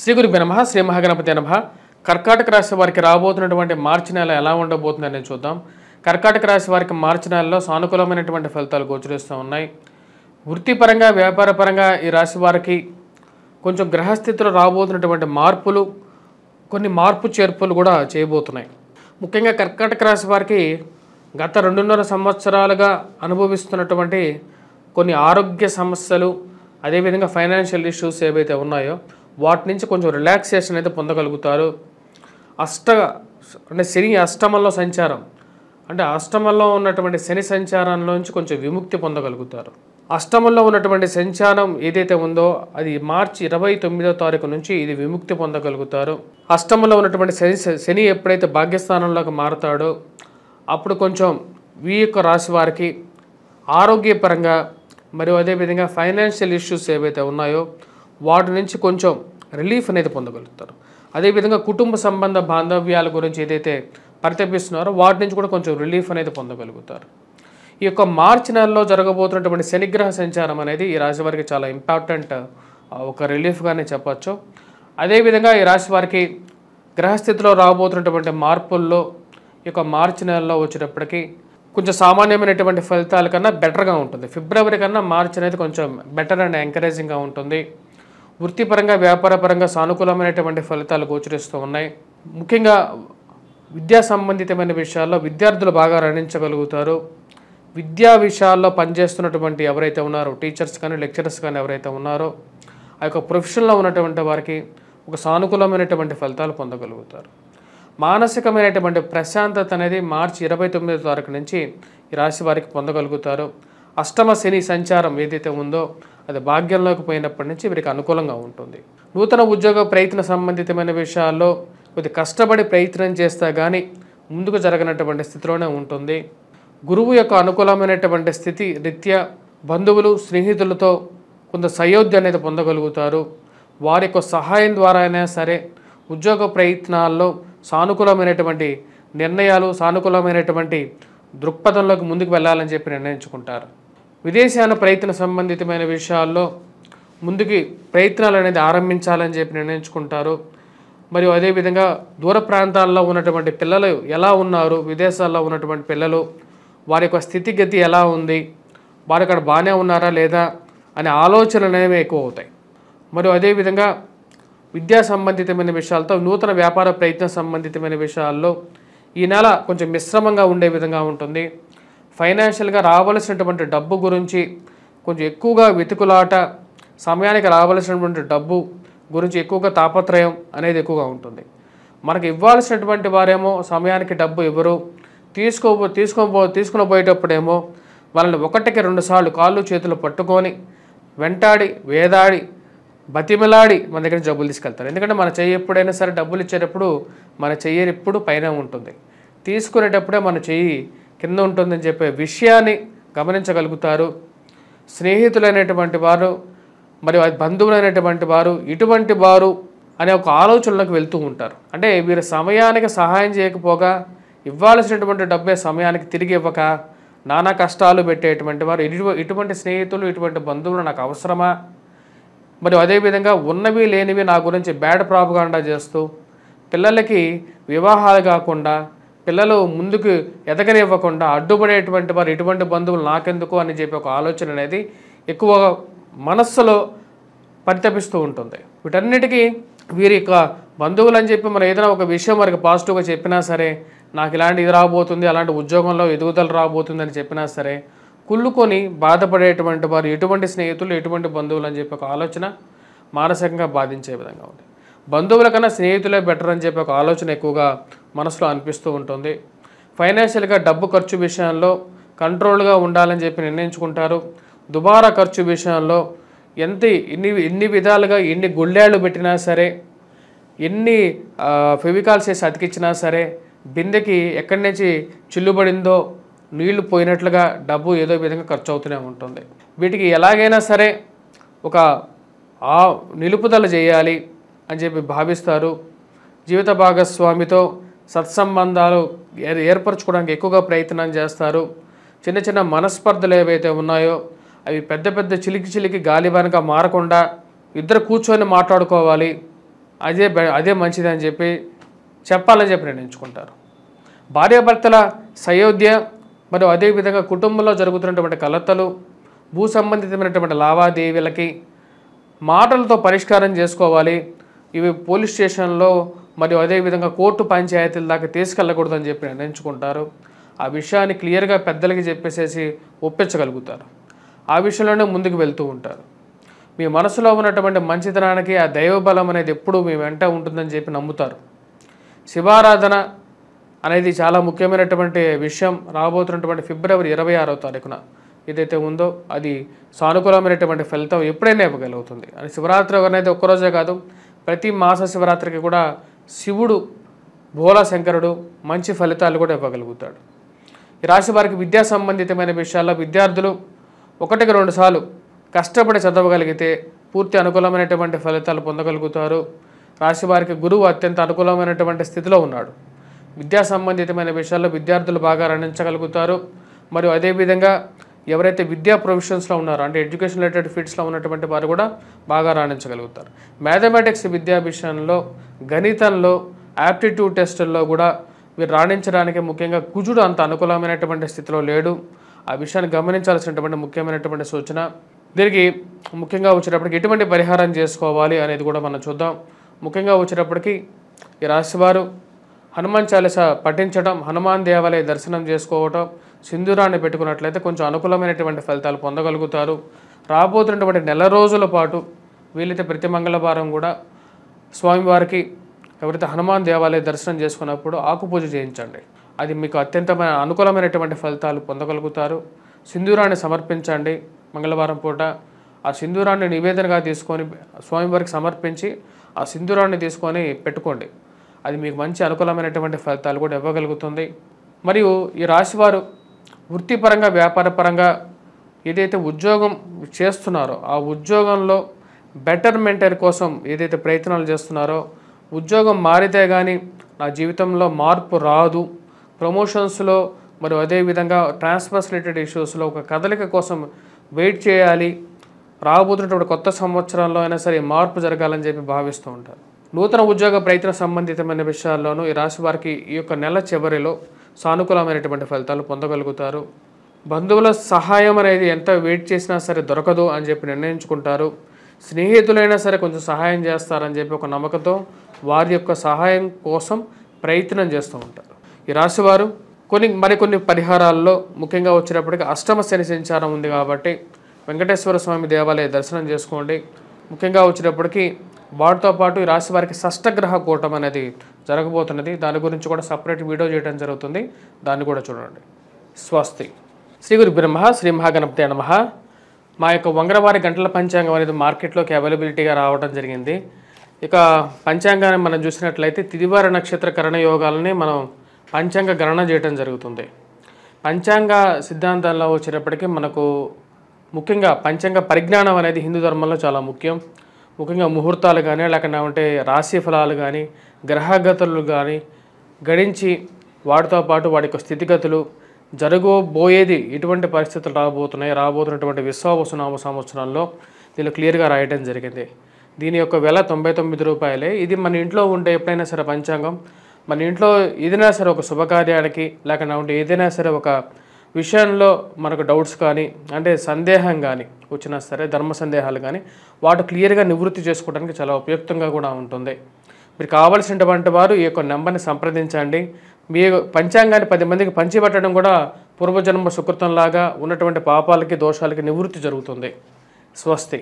శ్రీ గురుభ్యో నమః. శ్రీ మహాగణపతి నమః. కర్కాటక రాశి వారికి రాబోతున్నటువంటి మార్చి నెల ఎలా ఉండబోతుందని చూద్దాం. కర్కాటక రాశి వారికి మార్చి నెలలో సానుకూలమైనటువంటి ఫలితాలు గోచరిస్తూ ఉన్నాయి. వృత్తిపరంగా వ్యాపారపరంగా ఈ రాశి వారికి కొంచెం గ్రహస్థితిలో రాబోతున్నటువంటి మార్పులు, కొన్ని మార్పు చేర్పులు కూడా చేయబోతున్నాయి. ముఖ్యంగా కర్కాటక రాశి వారికి గత 2.5 సంవత్సరాలుగా అనుభవిస్తున్నటువంటి కొన్ని ఆరోగ్య సమస్యలు, అదేవిధంగా ఫైనాన్షియల్ ఇష్యూస్ ఏవైతే ఉన్నాయో వాటి నుంచి కొంచెం రిలాక్సేషన్ అయితే పొందగలుగుతారు. అంటే శని అష్టమంలో సంచారం, అంటే అష్టమంలో ఉన్నటువంటి శని సంచారంలోంచి కొంచెం విముక్తి పొందగలుగుతారు. అష్టమంలో ఉన్నటువంటి సంచారం ఏదైతే ఉందో అది మార్చి 29వ తారీఖు నుంచి ఇది విముక్తి పొందగలుగుతారు. అష్టమంలో ఉన్నటువంటి శని ఎప్పుడైతే భాగ్యస్థానంలోకి మారుతాడో అప్పుడు కొంచెం ఈ యొక్క రాశి వారికి ఆరోగ్యపరంగా మరియు అదేవిధంగా ఫైనాన్షియల్ ఇష్యూస్ ఏవైతే ఉన్నాయో వాటి నుంచి కొంచెం రిలీఫ్ అనేది పొందగలుగుతారు. అదేవిధంగా కుటుంబ సంబంధ బాంధవ్యాల గురించి ఏదైతే పరితపిస్తున్నారో వాటి నుంచి కూడా కొంచెం రిలీఫ్ అనేది పొందగలుగుతారు. ఈ యొక్క మార్చి నెలలో జరగబోతున్నటువంటి శనిగ్రహ సంచారం అనేది ఈ రాశి వారికి చాలా ఇంపార్టెంట్ ఒక రిలీఫ్గానే చెప్పచ్చు. అదేవిధంగా ఈ రాశి వారికి గ్రహస్థితిలో రాబోతున్నటువంటి మార్పుల్లో ఈ యొక్క మార్చి నెలలో వచ్చేటప్పటికి కొంచెం సామాన్యమైనటువంటి ఫలితాల కన్నా బెటర్గా ఉంటుంది. ఫిబ్రవరి కన్నా మార్చి అనేది కొంచెం బెటర్ అండ్ ఎంకరేజింగ్గా ఉంటుంది. వృత్తిపరంగా వ్యాపారపరంగా సానుకూలమైనటువంటి ఫలితాలు గోచరిస్తూ ఉన్నాయి. ముఖ్యంగా విద్యా సంబంధితమైన విషయాల్లో విద్యార్థులు బాగా రాణించగలుగుతారు. విద్యా విషయాల్లో పనిచేస్తున్నటువంటి ఎవరైతే ఉన్నారో టీచర్స్ కానీ లెక్చరర్స్ కానీ ఎవరైతే ఉన్నారో ఆ యొక్క ప్రొఫెషన్లో ఉన్నటువంటి వారికి ఒక సానుకూలమైనటువంటి ఫలితాలు పొందగలుగుతారు. మానసికమైనటువంటి ప్రశాంతత అనేది మార్చి 29వ తారీఖు నుంచి ఈ రాశి వారికి పొందగలుగుతారు. అష్టమ శని సంచారం ఏదైతే ఉందో అది భాగ్యంలోకి పోయినప్పటి నుంచి వీరికి అనుకూలంగా ఉంటుంది. నూతన ఉద్యోగ ప్రయత్న సంబంధితమైన విషయాల్లో కొద్ది కష్టపడి ప్రయత్నం చేస్తే కానీ ముందుకు జరగనటువంటి స్థితిలోనే ఉంటుంది. గురువు యొక్క అనుకూలమైనటువంటి స్థితి రీత్యా బంధువులు స్నేహితులతో కొంత సయోధ్య అనేది పొందగలుగుతారు. వారి యొక్క సహాయం ద్వారా అయినా సరే ఉద్యోగ ప్రయత్నాల్లో సానుకూలమైనటువంటి నిర్ణయాలు, సానుకూలమైనటువంటి దృక్పథంలోకి ముందుకు వెళ్ళాలని చెప్పి నిర్ణయించుకుంటారు. విదేశాన ప్రయత్న సంబంధితమైన విషయాల్లో ముందుకి ప్రయత్నాలు అనేది ఆరంభించాలని చెప్పి నిర్ణయించుకుంటారు. మరియు అదేవిధంగా దూర ప్రాంతాల్లో ఉన్నటువంటి పిల్లలు ఎలా ఉన్నారు, విదేశాల్లో ఉన్నటువంటి పిల్లలు వారి యొక్క స్థితిగతి ఎలా ఉంది, వారు అక్కడ బాగానే ఉన్నారా లేదా అనే ఆలోచనలు అనేవి ఎక్కువ అవుతాయి. మరియు అదేవిధంగా విద్యా సంబంధితమైన విషయాలతో నూతన వ్యాపార ప్రయత్న సంబంధితమైన విషయాల్లో ఈ నెల కొంచెం మిశ్రమంగా ఉండే విధంగా ఉంటుంది. ఫైనాన్షియల్గా రావాల్సినటువంటి డబ్బు గురించి కొంచెం ఎక్కువగా వెతుకులాట, సమయానికి రావాల్సినటువంటి డబ్బు గురించి ఎక్కువగా తాపత్రయం అనేది ఎక్కువగా ఉంటుంది. మనకి ఇవ్వాల్సినటువంటి వారేమో సమయానికి డబ్బు ఇవ్వరు, తీసుకుని పోయేటప్పుడేమో వాళ్ళని 1కి 2 సార్లు కాళ్ళు చేతులు పట్టుకొని వెంటాడి వేదాడి బతిమిలాడి మన దగ్గర డబ్బులు తీసుకెళ్తారు. ఎందుకంటే మన చెయ్యి ఎప్పుడైనా సరే డబ్బులు ఇచ్చేటప్పుడు మన చెయ్యి ఎప్పుడు పైన ఉంటుంది, తీసుకునేటప్పుడే మన చెయ్యి కింద ఉంటుందని చెప్పే విషయాన్ని గమనించగలుగుతారు. స్నేహితులైనటువంటి వారు మరియు బంధువులైనటువంటి వారు ఇటువంటి వారు అనే ఒక ఆలోచనలోకి వెళ్తూ ఉంటారు. అంటే వీరు సమయానికి సహాయం చేయకపోగా ఇవ్వాల్సినటువంటి డబ్బే సమయానికి తిరిగి ఇవ్వక నానా కష్టాలు పెట్టేటువంటి వారు ఇటువంటి స్నేహితులు, ఇటువంటి బంధువులు నాకు అవసరమా, మరియు అదేవిధంగా ఉన్నవి లేనివి నా గురించి బ్యాడ్ ప్రాపగాండా చేస్తూ పిల్లలకి వివాహాలు కాకుండా పిల్లలు ముందుకు ఎదగనివ్వకుండా అడ్డుపడేటువంటి వారు ఇటువంటి బంధువులు నాకెందుకు అని చెప్పి ఒక ఆలోచన అనేది ఎక్కువ మనస్సులో పరితపిస్తూ ఉంటుంది. వీటన్నిటికీ వీరి యొక్క బంధువులు అని చెప్పి మనం ఏదైనా ఒక విషయం వారికి పాజిటివ్గా చెప్పినా సరే, నాకు ఇలాంటి ఇది రాబోతుంది, అలాంటి ఉద్యోగంలో ఎదుగుదల రాబోతుంది అని చెప్పినా సరే కుళ్ళుకొని బాధపడేటువంటి వారు ఎటువంటి స్నేహితులు, ఎటువంటి బంధువులు అని చెప్పి ఒక ఆలోచన మానసికంగా బాధించే విధంగా ఉంది. బంధువుల కన్నా స్నేహితులే బెటర్ అని చెప్పి ఒక ఆలోచన ఎక్కువగా మనసులో అనిపిస్తూ ఉంటుంది. ఫైనాన్షియల్గా డబ్బు ఖర్చు విషయంలో కంట్రోల్గా ఉండాలని చెప్పి నిర్ణయించుకుంటారు. దుబారా ఖర్చు విషయంలో ఎన్ని విధాలుగా ఎన్ని గుళ్ళేళ్ళు పెట్టినా సరే, ఎన్ని ఫెవికాల్స్ చేసి అతికిచ్చినా సరే బిందెకి ఎక్కడి నుంచి చిల్లుబడిందో నీళ్లు పోయినట్లుగా డబ్బు ఏదో విధంగా ఖర్చు అవుతూనే ఉంటుంది. వీటికి ఎలాగైనా సరే ఒక నిలుపుదల చేయాలి అని చెప్పి భావిస్తారు. జీవిత భాగస్వామితో సత్సంబంధాలు ఏర్పరచుకోవడానికి ఎక్కువగా ప్రయత్నం చేస్తారు. చిన్న చిన్న మనస్పర్ధలు ఏవైతే ఉన్నాయో అవి పెద్ద చిలికి గాలివానగా మారకుండా ఇద్దరు కూర్చొని మాట్లాడుకోవాలి. అదే మంచిది అని చెప్పి చెప్పాలని చెప్పి నిర్ణయించుకుంటారు. భార్యాభర్తల సయోధ్య మరియు అదేవిధంగా కుటుంబంలో జరుగుతున్నటువంటి కలతలు, భూ సంబంధితమైనటువంటి లావాదేవీలకి మాటలతో పరిష్కారం చేసుకోవాలి. ఇవి పోలీస్ స్టేషన్లో మరియు అదేవిధంగా కోర్టు పంచాయతీల దాకా తీసుకెళ్ళకూడదని చెప్పి నిర్ణయించుకుంటారు. ఆ విషయాన్ని క్లియర్గా పెద్దలకి చెప్పేసేసి ఒప్పించగలుగుతారు. ఆ విషయంలోనే ముందుకు వెళ్తూ ఉంటారు. మీ మనసులో ఉన్నటువంటి మంచితనానికి ఆ దైవబలం అనేది ఎప్పుడూ మీ వెంట ఉంటుందని చెప్పి నమ్ముతారు. శివారాధన అనేది చాలా ముఖ్యమైనటువంటి విషయం. రాబోతున్నటువంటి ఫిబ్రవరి 26వ తారీఖున ఏదైతే ఉందో అది సానుకూలమైనటువంటి ఫలితం ఎప్పుడైనా ఇవ్వగలుగుతుంది. అని శివరాత్రి అనేది ఒక్కరోజే కాదు, ప్రతి మాస శివరాత్రికి కూడా శివుడు భోలా శంకరుడు మంచి ఫలితాలు కూడా ఇవ్వగలుగుతాడు. ఈ రాశి వారికి విద్యా సంబంధితమైన విషయాల్లో విద్యార్థులు 1-2 సార్లు కష్టపడి చదవగలిగితే పూర్తి అనుకూలమైనటువంటి ఫలితాలు పొందగలుగుతారు. రాశి వారికి గురువు అత్యంత అనుకూలమైనటువంటి స్థితిలో ఉన్నాడు. విద్యా సంబంధితమైన విషయాల్లో విద్యార్థులు బాగా రాణించగలుగుతారు. మరియు అదేవిధంగా ఎవరైతే విద్యా ప్రొఫెషన్స్లో ఉన్నారో అంటే ఎడ్యుకేషన్ రిలేటెడ్ ఫీల్డ్స్లో ఉన్నటువంటి వారు కూడా బాగా రాణించగలుగుతారు. మ్యాథమెటిక్స్ విద్యా విషయంలో, గణితంలో, యాప్టిట్యూడ్ టెస్టుల్లో కూడా వీరు రాణించడానికి ముఖ్యంగా కుజుడు అంత అనుకూలమైనటువంటి స్థితిలో లేడు. ఆ విషయాన్ని గమనించాల్సినటువంటి ముఖ్యమైనటువంటి సూచన. దీనికి ముఖ్యంగా వచ్చేటప్పటికి ఎటువంటి పరిహారం చేసుకోవాలి అనేది కూడా మనం చూద్దాం. ముఖ్యంగా వచ్చేటప్పటికి ఈ రాశివారు హనుమాన్ చాలీస పఠించడం, హనుమాన్ దేవాలయ దర్శనం చేసుకోవటం, సింధూరాన్ని పెట్టుకున్నట్లయితే కొంచెం అనుకూలమైనటువంటి ఫలితాలు పొందగలుగుతారు. రాబోతున్నటువంటి నెల రోజుల పాటు వీలైతే ప్రతి మంగళవారం కూడా స్వామివారికి ఎవరైతే హనుమాన్ దేవాలయ దర్శనం చేసుకున్నప్పుడు ఆకుపూజ చేయించండి. అది మీకు అత్యంత అనుకూలమైనటువంటి ఫలితాలు పొందగలుగుతారు. సింధూరాన్ని సమర్పించండి. మంగళవారం పూట ఆ సింధూరాన్ని నివేదనగా తీసుకొని స్వామివారికి సమర్పించి ఆ సింధూరాన్ని తీసుకొని పెట్టుకోండి. అది మీకు మంచి అనుకూలమైనటువంటి ఫలితాలు కూడా ఇవ్వగలుగుతుంది. మరియు ఈ రాశివారు వృత్తిపరంగా, వ్యాపారపరంగా ఏదైతే ఉద్యోగం చేస్తున్నారో ఆ ఉద్యోగంలో బెటర్మెంట్ కోసం ఏదైతే ప్రయత్నాలు చేస్తున్నారో, ఉద్యోగం మారితే కానీ నా జీవితంలో మార్పు రాదు, ప్రమోషన్స్లో మరియు అదేవిధంగా ట్రాన్స్ఫర్స్ రిలేటెడ్ ఇష్యూస్లో ఒక కదలిక కోసం వెయిట్ చేయాలి, రాబోతున్నటువంటి కొత్త సంవత్సరంలో అయినా సరే మార్పు జరగాలని చెప్పి భావిస్తూ ఉంటారు. నూతన ఉద్యోగ ప్రయత్న సంబంధితమైన విషయాల్లోనూ ఈ రాశి వారికి ఈ యొక్క నెల చివరిలో సానుకూలమైనటువంటి ఫలితాలు పొందగలుగుతారు. బంధువుల సహాయం అనేది ఎంత వెయిట్ చేసినా సరే దొరకదు అని చెప్పి నిర్ణయించుకుంటారు. స్నేహితులైనా సరే కొంచెం సహాయం చేస్తారని చెప్పి ఒక నమ్మకంతో వారి యొక్క సహాయం కోసం ప్రయత్నం చేస్తూ ఉంటారు. ఈ రాశివారు మరికొన్ని పరిహారాల్లో ముఖ్యంగా వచ్చేటప్పటికి అష్టమ శని సంచారం ఉంది కాబట్టి వెంకటేశ్వర స్వామి దేవాలయ దర్శనం చేసుకోండి. ముఖ్యంగా వచ్చేటప్పటికి వాటితో పాటు ఈ రాశి వారికి షష్టగ్రహ కూటం అనేది జరగబోతున్నది. దాని గురించి కూడా సపరేట్ వీడియో చేయడం జరుగుతుంది, దాన్ని కూడా చూడండి. స్వస్తి. శ్రీ గురు బ్రహ్మ శ్రీ మహాగణపతి నమః. మా యొక్క వంగరవారి గంటల పంచాంగం అనేది మార్కెట్లోకి అవైలబిలిటీగా రావడం జరిగింది. ఇక పంచాంగాన్ని మనం చూసినట్లయితే తిదివార నక్షత్ర కరణ యోగాలని మనం పంచాంగ గణన చేయడం జరుగుతుంది. పంచాంగ సిద్ధాంతంలో వచ్చేటప్పటికీ మనకు ముఖ్యంగా పంచాంగ పరిజ్ఞానం అనేది హిందూ ధర్మంలో చాలా ముఖ్యం. ముఖ్యంగా ముహూర్తాలు కానీ లేకపోతే రాశి ఫలాలు కానీ గ్రహగతులు కానీ గణించి వాటితో పాటు వాటి యొక్క స్థితిగతులు జరగబోయేది ఎటువంటి పరిస్థితులు రాబోతున్నటువంటి విశ్వావసునామ సంవత్సరంలో దీనిలో క్లియర్గా రాయడం జరిగింది. దీని యొక్క వెల 99 రూపాయలే. ఇది మన ఇంట్లో ఉంటే ఎప్పుడైనా సరే పంచాంగం మన ఇంట్లో ఏదైనా సరే ఒక శుభకార్యానికి లేకపోతే ఏదైనా సరే ఒక విషయంలో మనకు డౌట్స్ కానీ అంటే సందేహం కానీ వచ్చినా సరే ధర్మ సందేహాలు కానీ వాటి క్లియర్గా నివృత్తి చేసుకోవడానికి చాలా ఉపయుక్తంగా కూడా ఉంటుంది. మీరు కావాల్సినటువంటి వారు ఈ యొక్క నెంబర్ని సంప్రదించండి. మీ పంచాంగాన్ని 10 మందికి పంచిపెట్టడం కూడా పూర్వజన్మ సుకృతంలాగా ఉన్నటువంటి పాపాలకి దోషాలకి నివృత్తి జరుగుతుంది. స్వస్తి.